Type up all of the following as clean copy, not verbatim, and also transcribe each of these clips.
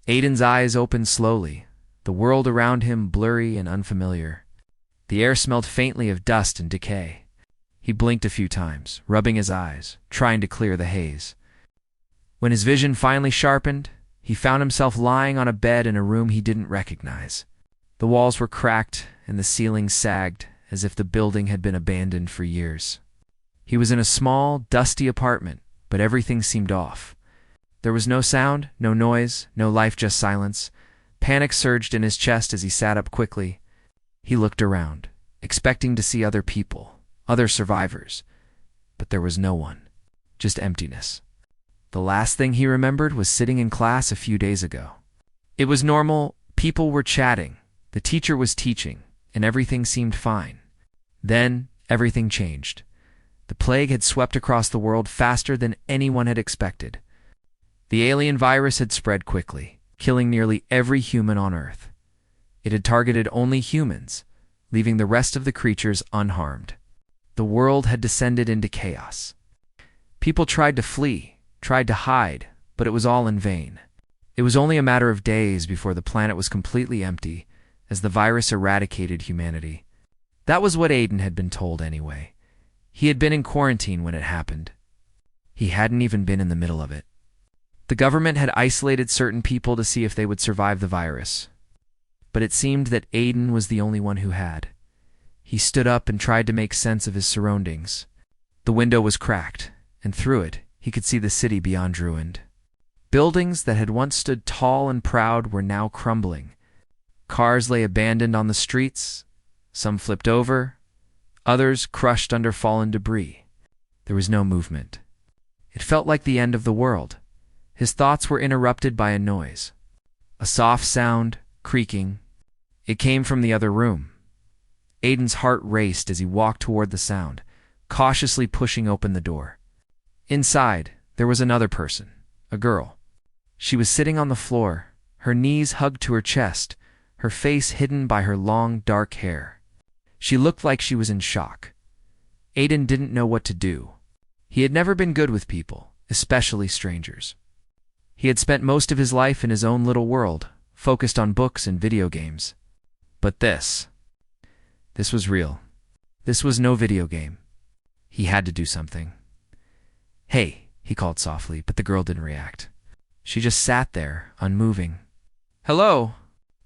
Aiden's eyes opened slowly, the world around him blurry and unfamiliar. The air smelled faintly of dust and decay. He blinked a few times, rubbing his eyes, trying to clear the haze. When his vision finally sharpened, he found himself lying on a bed in a room he didn't recognize. The walls were cracked and the ceiling sagged, as if the building had been abandoned for years. He was in a small, dusty apartment, but everything seemed off. There was no sound, no noise, no life, just silence. Panic surged in his chest as he sat up quickly. He looked around, expecting to see other people, other survivors. But there was no one, just emptiness. The last thing he remembered was sitting in class a few days ago. It was normal, people were chatting, the teacher was teaching, and everything seemed fine. Then, everything changed. The plague had swept across the world faster than anyone had expected. The alien virus had spread quickly, killing nearly every human on Earth. It had targeted only humans, leaving the rest of the creatures unharmed. The world had descended into chaos. People tried to flee, tried to hide, but it was all in vain. It was only a matter of days before the planet was completely empty, as the virus eradicated humanity. That was what Aiden had been told anyway. He had been in quarantine when it happened. He hadn't even been in the middle of it. The government had isolated certain people to see if they would survive the virus. But it seemed that Aiden was the only one who had. He stood up and tried to make sense of his surroundings. The window was cracked, and through it, he could see the city beyond ruined. Buildings that had once stood tall and proud were now crumbling. Cars lay abandoned on the streets, some flipped over, others crushed under fallen debris. There was no movement. It felt like the end of the world. His thoughts were interrupted by a noise. A soft sound, creaking. It came from the other room. Aiden's heart raced as he walked toward the sound, cautiously pushing open the door. Inside, there was another person, a girl. She was sitting on the floor, her knees hugged to her chest, her face hidden by her long, dark hair. She looked like she was in shock. Aiden didn't know what to do. He had never been good with people, especially strangers. He had spent most of his life in his own little world, focused on books and video games. But this was real. This was no video game. He had to do something. "Hey," he called softly, but the girl didn't react. She just sat there, unmoving. "Hello,"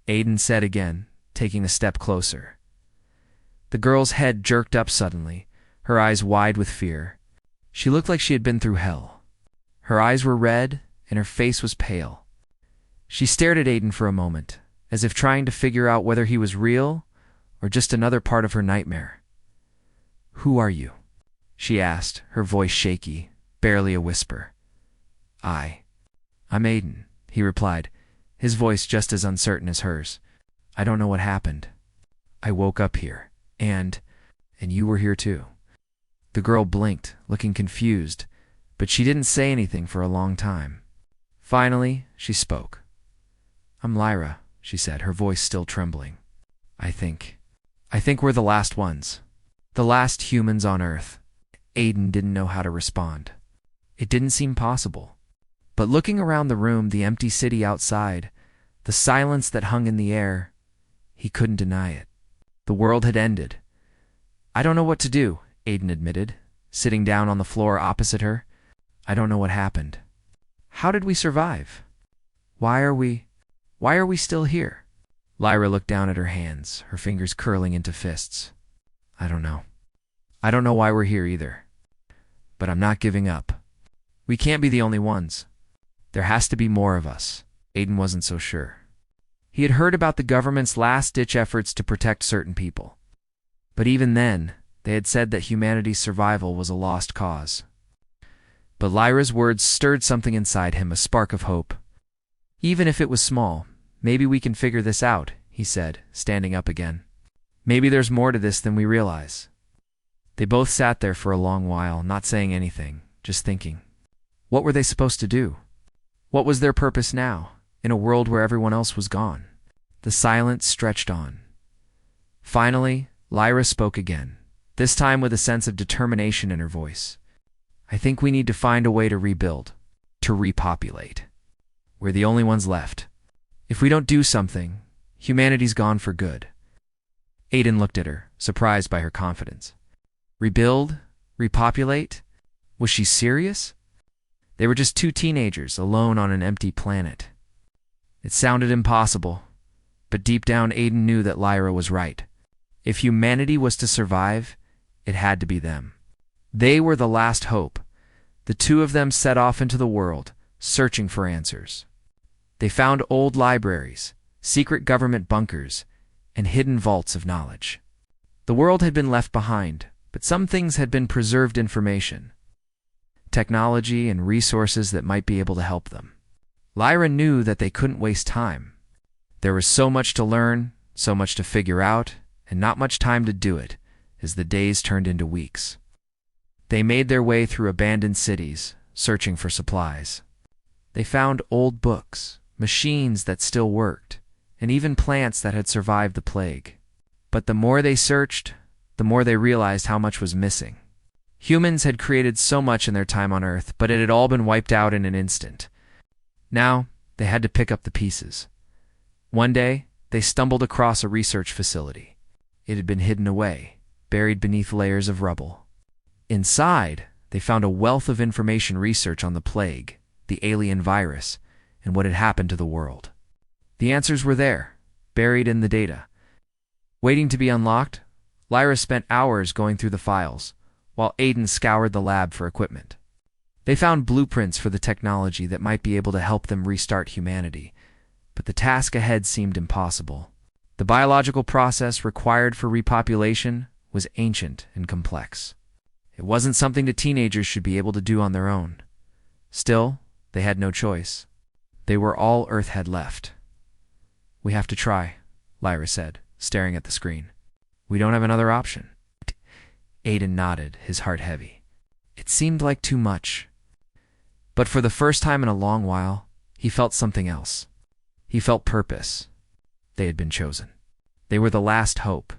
Aiden said again, taking a step closer. The girl's head jerked up suddenly, her eyes wide with fear. She looked like she had been through hell. Her eyes were red, and her face was pale. She stared at Aiden for a moment, as if trying to figure out whether he was real or just another part of her nightmare. "Who are you?" she asked, her voice shaky, barely a whisper. I'm Aiden," he replied, his voice just as uncertain as hers. "I don't know what happened. I woke up here, and you were here too." The girl blinked, looking confused, but she didn't say anything for a long time. Finally, she spoke. "I'm Lyra," she said, her voice still trembling. I think we're the last ones. The last humans on Earth." Aiden didn't know how to respond. It didn't seem possible. But looking around the room, the empty city outside, the silence that hung in the air, he couldn't deny it. The world had ended. "I don't know what to do," Aiden admitted, sitting down on the floor opposite her. "I don't know what happened. How did we survive? Why are we still here?" Lyra looked down at her hands, her fingers curling into fists. "I don't know. I don't know why we're here either. But I'm not giving up. We can't be the only ones. There has to be more of us." Aiden wasn't so sure. He had heard about the government's last-ditch efforts to protect certain people. But even then, they had said that humanity's survival was a lost cause. But Lyra's words stirred something inside him, a spark of hope. "Even if it was small, maybe we can figure this out," he said, standing up again. "Maybe there's more to this than we realize." They both sat there for a long while, not saying anything, just thinking. What were they supposed to do? What was their purpose now, in a world where everyone else was gone? The silence stretched on. Finally, Lyra spoke again, this time with a sense of determination in her voice. "I think we need to find a way to rebuild, to repopulate. We're the only ones left. If we don't do something, humanity's gone for good. Aiden looked at her, surprised by her confidence. Rebuild? Repopulate? Was she serious? They were just two teenagers alone on an empty planet. It sounded impossible, but deep down Aiden knew that Lyra was right. If humanity was to survive, it had to be them. They were the last hope. The two of them set off into the world, searching for answers. They found old libraries, secret government bunkers, and hidden vaults of knowledge. The world had been left behind, but some things had been preserved information, technology and resources that might be able to help them. Lyra knew that they couldn't waste time. There was so much to learn, so much to figure out, and not much time to do it, as the days turned into weeks. They made their way through abandoned cities, searching for supplies. They found old books, machines that still worked, and even plants that had survived the plague. But the more they searched, the more they realized how much was missing. Humans had created so much in their time on Earth, but it had all been wiped out in an instant. Now, they had to pick up the pieces. One day, they stumbled across a research facility. It had been hidden away, buried beneath layers of rubble. Inside, they found a wealth of information research on the plague, the alien virus, and what had happened to the world. The answers were there, buried in the data. Waiting to be unlocked, Lyra spent hours going through the files, while Aiden scoured the lab for equipment. They found blueprints for the technology that might be able to help them restart humanity, but the task ahead seemed impossible. The biological process required for repopulation was ancient and complex. It wasn't something the teenagers should be able to do on their own. Still, they had no choice. They were all Earth had left. "We have to try," Lyra said, staring at the screen. "We don't have another option." Aiden nodded, his heart heavy. It seemed like too much. But for the first time in a long while, he felt something else. He felt purpose. They had been chosen. They were the last hope.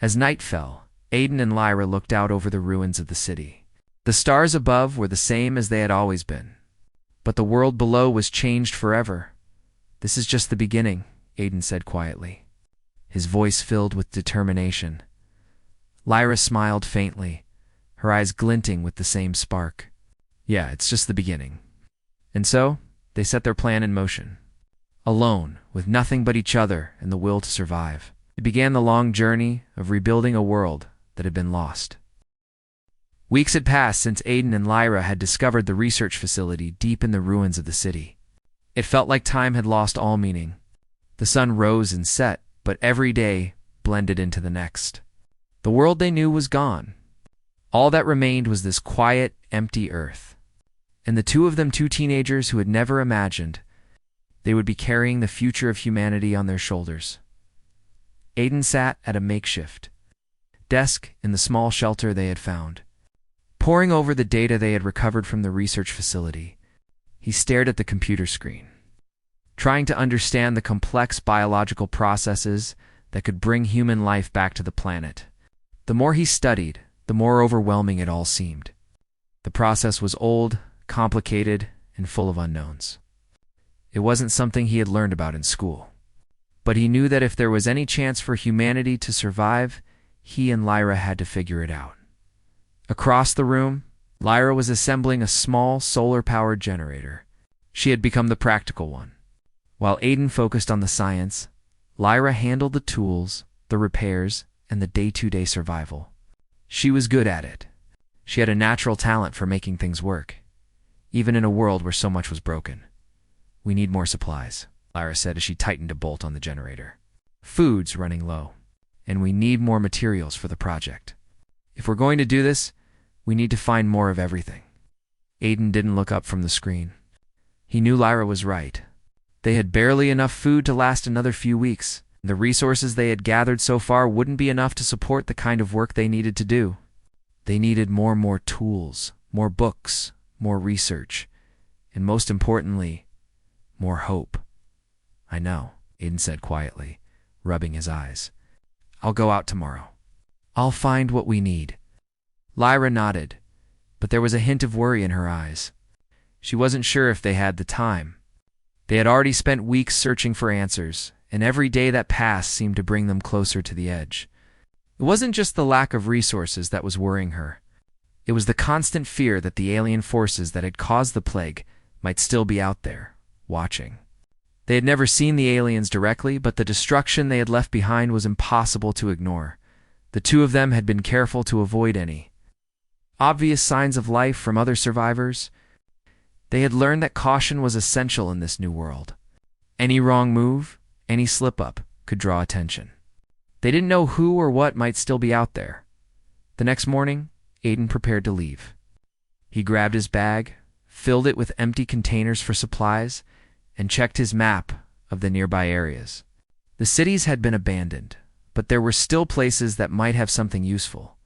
As night fell, Aiden and Lyra looked out over the ruins of the city. The stars above were the same as they had always been. But the world below was changed forever. "This is just the beginning," Aiden said quietly, his voice filled with determination. Lyra smiled faintly, her eyes glinting with the same spark. "Yeah, it's just the beginning." And so, they set their plan in motion. Alone, with nothing but each other and the will to survive, they began the long journey of rebuilding a world that had been lost. Weeks had passed since Aiden and Lyra had discovered the research facility deep in the ruins of the city. It felt like time had lost all meaning. The sun rose and set, but every day blended into the next. The world they knew was gone. All that remained was this quiet, empty Earth. And the two of them, two teenagers who had never imagined they would be carrying the future of humanity on their shoulders. Aiden sat at a makeshift desk in the small shelter they had found. Poring over the data they had recovered from the research facility, he stared at the computer screen, trying to understand the complex biological processes that could bring human life back to the planet. The more he studied, the more overwhelming it all seemed. The process was old, complicated, and full of unknowns. It wasn't something he had learned about in school. But he knew that if there was any chance for humanity to survive, he and Lyra had to figure it out. Across the room, Lyra was assembling a small solar-powered generator. She had become the practical one. While Aiden focused on the science, Lyra handled the tools, the repairs, and the day-to-day survival. She was good at it. She had a natural talent for making things work, even in a world where so much was broken. "We need more supplies," Lyra said as she tightened a bolt on the generator. "Food's running low, and we need more materials for the project. If we're going to do this, we need to find more of everything." Aiden didn't look up from the screen. He knew Lyra was right. They had barely enough food to last another few weeks. The resources they had gathered so far wouldn't be enough to support the kind of work they needed to do. They needed more tools, more books, more research, and most importantly, more hope. "I know," Aiden said quietly, rubbing his eyes. "I'll go out tomorrow. I'll find what we need." Lyra nodded, but there was a hint of worry in her eyes. She wasn't sure if they had the time. They had already spent weeks searching for answers, and every day that passed seemed to bring them closer to the edge. It wasn't just the lack of resources that was worrying her. It was the constant fear that the alien forces that had caused the plague might still be out there, watching. They had never seen the aliens directly, but the destruction they had left behind was impossible to ignore. The two of them had been careful to avoid any obvious signs of life from other survivors. They had learned that caution was essential in this new world. Any wrong move, any slip-up, could draw attention. They didn't know who or what might still be out there. The next morning, Aiden prepared to leave. He grabbed his bag, filled it with empty containers for supplies, and checked his map of the nearby areas. The cities had been abandoned, but there were still places that might have something useful.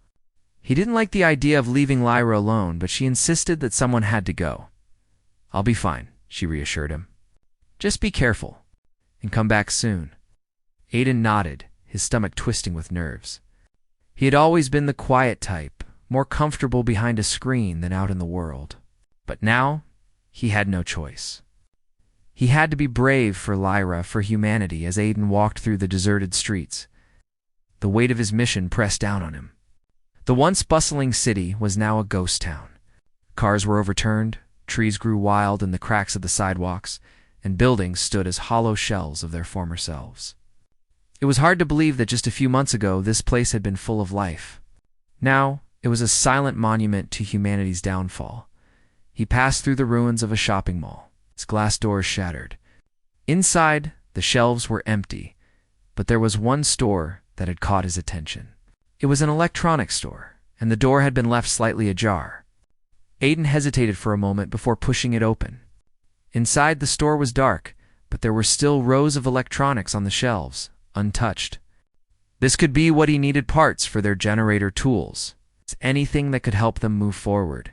He didn't like the idea of leaving Lyra alone, but she insisted that someone had to go. "I'll be fine," she reassured him. "Just be careful, and come back soon." Aiden nodded, his stomach twisting with nerves. He had always been the quiet type, more comfortable behind a screen than out in the world. But now, he had no choice. He had to be brave for Lyra, for humanity, as Aiden walked through the deserted streets. The weight of his mission pressed down on him. The once bustling city was now a ghost town. Cars were overturned, trees grew wild in the cracks of the sidewalks, and buildings stood as hollow shells of their former selves. It was hard to believe that just a few months ago this place had been full of life. Now, it was a silent monument to humanity's downfall. He passed through the ruins of a shopping mall, its glass doors shattered. Inside, the shelves were empty, but there was one store that had caught his attention. It was an electronics store, and the door had been left slightly ajar. Aiden hesitated for a moment before pushing it open. Inside, the store was dark, but there were still rows of electronics on the shelves, untouched. This could be what he needed: parts for their generator tools. It's anything that could help them move forward.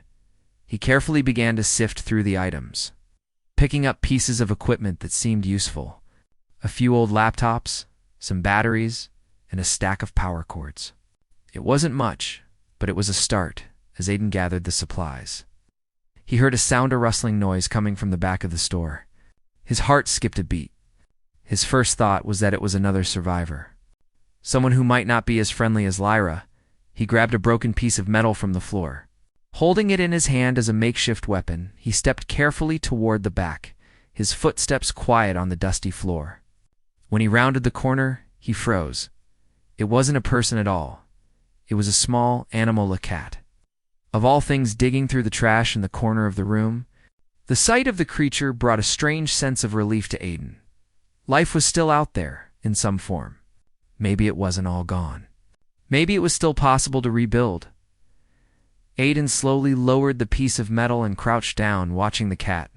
He carefully began to sift through the items, picking up pieces of equipment that seemed useful. A few old laptops, some batteries, and a stack of power cords. It wasn't much, but it was a start as Aiden gathered the supplies. He heard a sound of rustling noise coming from the back of the store. His heart skipped a beat. His first thought was that it was another survivor. Someone who might not be as friendly as Lyra. He grabbed a broken piece of metal from the floor. Holding it in his hand as a makeshift weapon, he stepped carefully toward the back, his footsteps quiet on the dusty floor. When he rounded the corner, he froze. It wasn't a person at all. It was a small animal, a cat. Of all things digging through the trash in the corner of the room, the sight of the creature brought a strange sense of relief to Aiden. Life was still out there, in some form. Maybe it wasn't all gone. Maybe it was still possible to rebuild. Aiden slowly lowered the piece of metal and crouched down, watching the cat.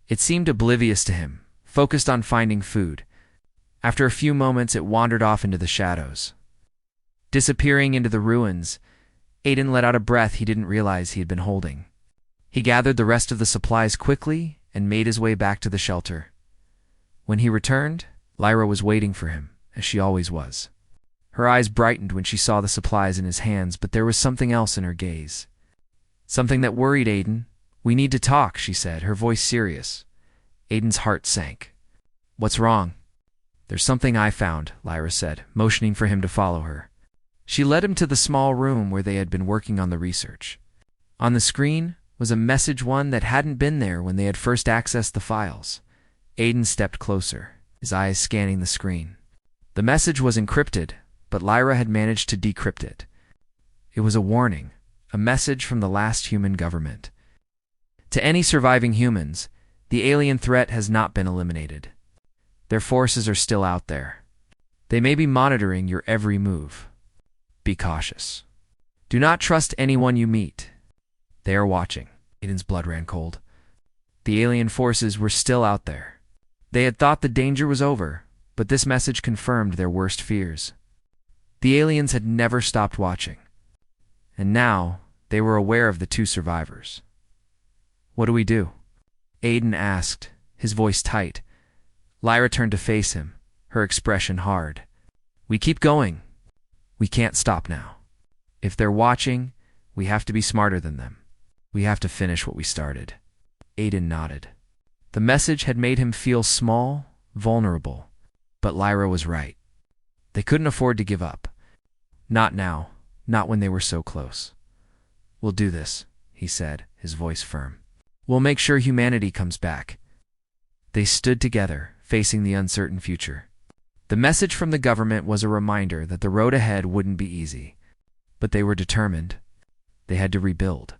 It seemed oblivious to him, focused on finding food. After a few moments, it wandered off into the shadows. Disappearing into the ruins, Aiden let out a breath he didn't realize he had been holding. He gathered the rest of the supplies quickly and made his way back to the shelter. When he returned, Lyra was waiting for him, as she always was. Her eyes brightened when she saw the supplies in his hands, but there was something else in her gaze. Something that worried Aiden. "We need to talk," she said, her voice serious. Aiden's heart sank. "What's wrong?" "There's something I found," Lyra said, motioning for him to follow her. She led him to the small room where they had been working on the research. On the screen was a message, one that hadn't been there when they had first accessed the files. Aiden stepped closer, his eyes scanning the screen. The message was encrypted, but Lyra had managed to decrypt it. It was a warning, a message from the last human government. To any surviving humans, the alien threat has not been eliminated. Their forces are still out there. They may be monitoring your every move. Be cautious. Do not trust anyone you meet. They are watching. Aiden's blood ran cold. The alien forces were still out there. They had thought the danger was over, but this message confirmed their worst fears. The aliens had never stopped watching. And now, they were aware of the two survivors. "What do we do?" Aiden asked, his voice tight. Lyra turned to face him, her expression hard. "We keep going. We can't stop now. If they're watching, we have to be smarter than them. We have to finish what we started." Aiden nodded. The message had made him feel small, vulnerable. But Lyra was right. They couldn't afford to give up. Not now, not when they were so close. "We'll do this," he said, his voice firm. "We'll make sure humanity comes back." They stood together, facing the uncertain future. The message from the government was a reminder that the road ahead wouldn't be easy. But they were determined. They had to rebuild.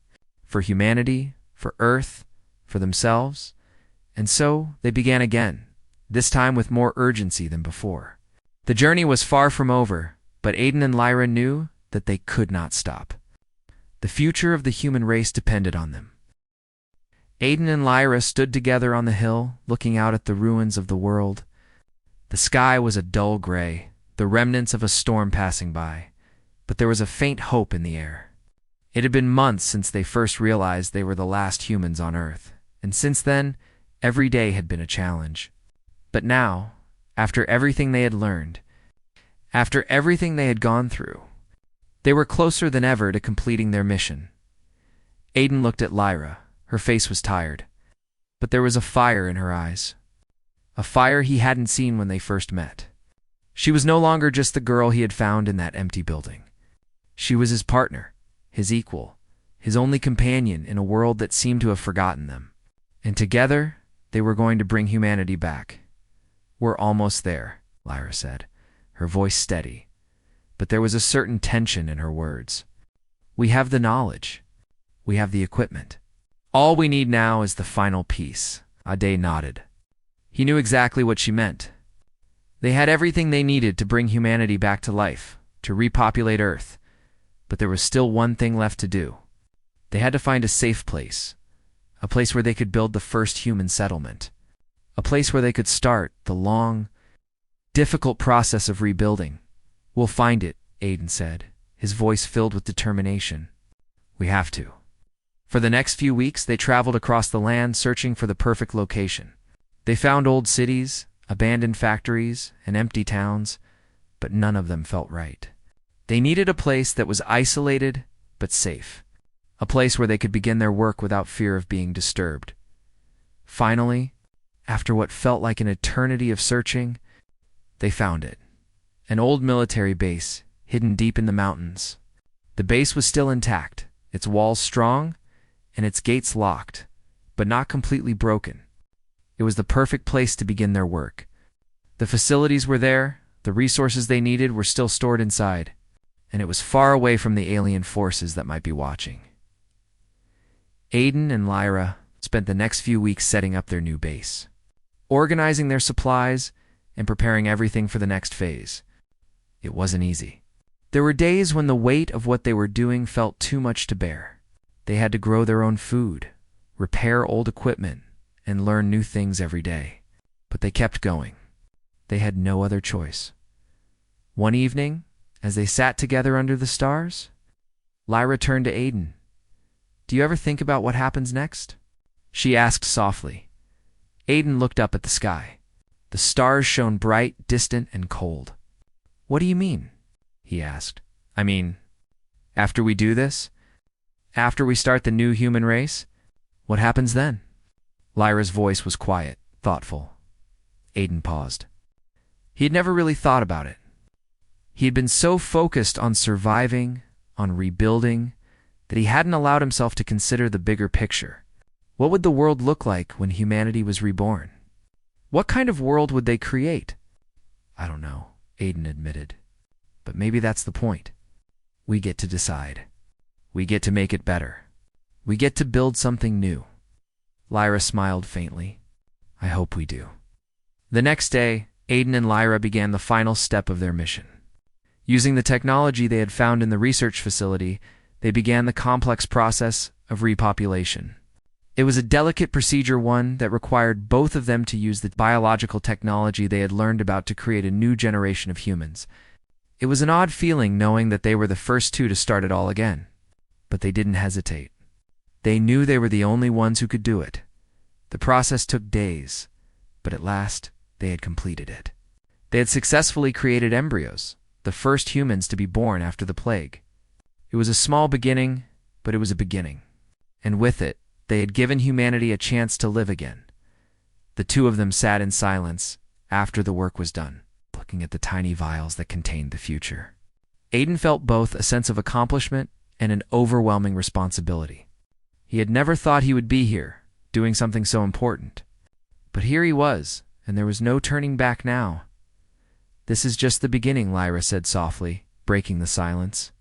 For humanity, for Earth, for themselves. And so they began again, this time with more urgency than before. The journey was far from over, but Aiden and Lyra knew that they could not stop. The future of the human race depended on them. Aiden and Lyra stood together on the hill, looking out at the ruins of the world. The sky was a dull gray, the remnants of a storm passing by, but there was a faint hope in the air. It had been months since they first realized they were the last humans on Earth, and since then, every day had been a challenge. But now, after everything they had learned, after everything they had gone through, they were closer than ever to completing their mission. Aiden looked at Lyra. Her face was tired, but there was a fire in her eyes. A fire he hadn't seen when they first met. She was no longer just the girl he had found in that empty building. She was his partner, his equal, his only companion in a world that seemed to have forgotten them. And together, they were going to bring humanity back. "We're almost there," Lyra said, her voice steady, but there was a certain tension in her words. "We have the knowledge. We have the equipment. All we need now is the final piece." Ade nodded. He knew exactly what she meant. They had everything they needed to bring humanity back to life, to repopulate Earth, but there was still one thing left to do. They had to find a safe place, a place where they could build the first human settlement, a place where they could start the long, difficult process of rebuilding. "We'll find it," Aiden said, his voice filled with determination. "We have to." For the next few weeks, they traveled across the land searching for the perfect location. They found old cities, abandoned factories, and empty towns, but none of them felt right. They needed a place that was isolated but safe, a place where they could begin their work without fear of being disturbed. Finally, after what felt like an eternity of searching, they found it. An old military base, hidden deep in the mountains. The base was still intact, its walls strong, and its gates locked, but not completely broken. It was the perfect place to begin their work. The facilities were there, the resources they needed were still stored inside, and it was far away from the alien forces that might be watching. Aiden and Lyra spent the next few weeks setting up their new base, organizing their supplies and preparing everything for the next phase. It wasn't easy. There were days when the weight of what they were doing felt too much to bear. They had to grow their own food, repair old equipment, and learn new things every day. But they kept going. They had no other choice. One evening, as they sat together under the stars, Lyra turned to Aiden. "Do you ever think about what happens next?" she asked softly. Aiden looked up at the sky. The stars shone bright, distant, and cold. "What do you mean?" he asked. "I mean, after we do this, after we start the new human race, what happens then?" Lyra's voice was quiet, thoughtful. Aiden paused. He had never really thought about it. He had been so focused on surviving, on rebuilding, that he hadn't allowed himself to consider the bigger picture. What would the world look like when humanity was reborn? What kind of world would they create? "I don't know," Aiden admitted. "But maybe that's the point. We get to decide. We get to make it better. We get to build something new." Lyra smiled faintly. "I hope we do." The next day, Aiden and Lyra began the final step of their mission. Using the technology they had found in the research facility, they began the complex process of repopulation. It was a delicate procedure, one that required both of them to use the biological technology they had learned about to create a new generation of humans. It was an odd feeling knowing that they were the first two to start it all again. But they didn't hesitate. They knew they were the only ones who could do it. The process took days, but at last they had completed it. They had successfully created embryos, the first humans to be born after the plague. It was a small beginning, but it was a beginning. And with it, they had given humanity a chance to live again, The two of them sat in silence after the work was done, looking at the tiny vials that contained the future. Aiden felt both a sense of accomplishment and an overwhelming responsibility. He had never thought he would be here, doing something so important. But here he was, and there was no turning back now. "This is just the beginning," Lyra said softly, breaking the silence.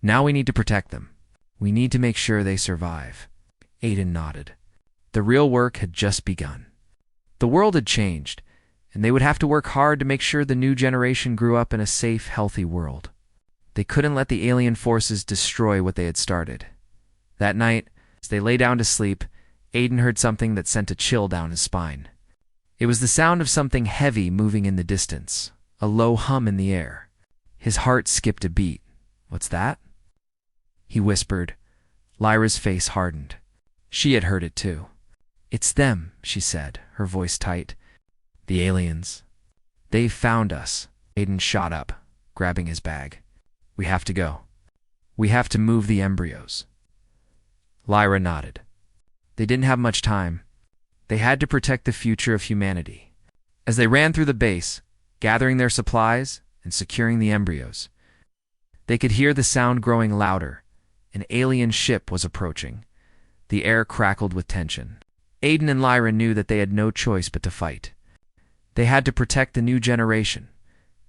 "Now we need to protect them. We need to make sure they survive." Aiden nodded. The real work had just begun. The world had changed, and they would have to work hard to make sure the new generation grew up in a safe, healthy world. They couldn't let the alien forces destroy what they had started. That night, as they lay down to sleep, Aiden heard something that sent a chill down his spine. It was the sound of something heavy moving in the distance, a low hum in the air. His heart skipped a beat. "What's that?" he whispered. Lyra's face hardened. She had heard it too. "It's them," she said, her voice tight. "The aliens. They've found us." Aiden shot up, grabbing his bag. "We have to go. We have to move the embryos." Lyra nodded. They didn't have much time. They had to protect the future of humanity. As they ran through the base, gathering their supplies and securing the embryos, they could hear the sound growing louder. An alien ship was approaching. The air crackled with tension. Aiden and Lyra knew that they had no choice but to fight. They had to protect the new generation,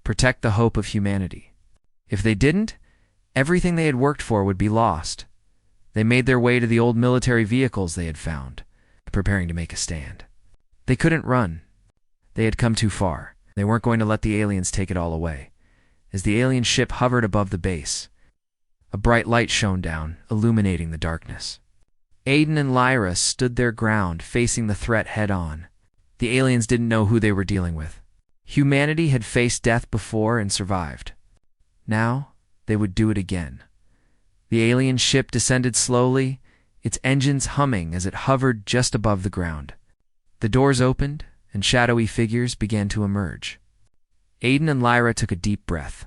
protect the hope of humanity. If they didn't, everything they had worked for would be lost. They made their way to the old military vehicles they had found, preparing to make a stand. They couldn't run. They had come too far. They weren't going to let the aliens take it all away. As the alien ship hovered above the base, a bright light shone down, illuminating the darkness. Aiden and Lyra stood their ground, facing the threat head-on. The aliens didn't know who they were dealing with. Humanity had faced death before and survived. Now, they would do it again. The alien ship descended slowly, its engines humming as it hovered just above the ground. The doors opened, and shadowy figures began to emerge. Aiden and Lyra took a deep breath.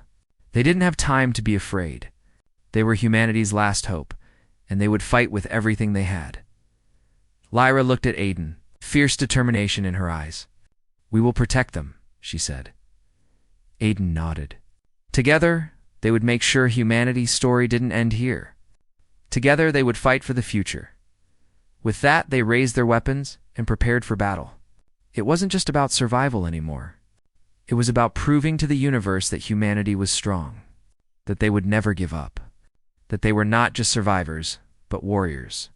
They didn't have time to be afraid. They were humanity's last hope, and they would fight with everything they had. Lyra looked at Aiden, fierce determination in her eyes. "We will protect them," she said. Aiden nodded. Together, they would make sure humanity's story didn't end here. Together, they would fight for the future. With that, they raised their weapons and prepared for battle. It wasn't just about survival anymore. It was about proving to the universe that humanity was strong, that they would never give up, that they were not just survivors, but warriors.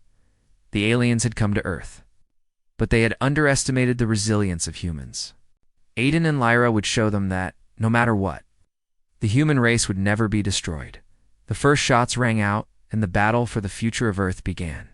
The aliens had come to Earth, but they had underestimated the resilience of humans. Aiden and Lyra would show them that, no matter what, the human race would never be destroyed. The first shots rang out, and the battle for the future of Earth began.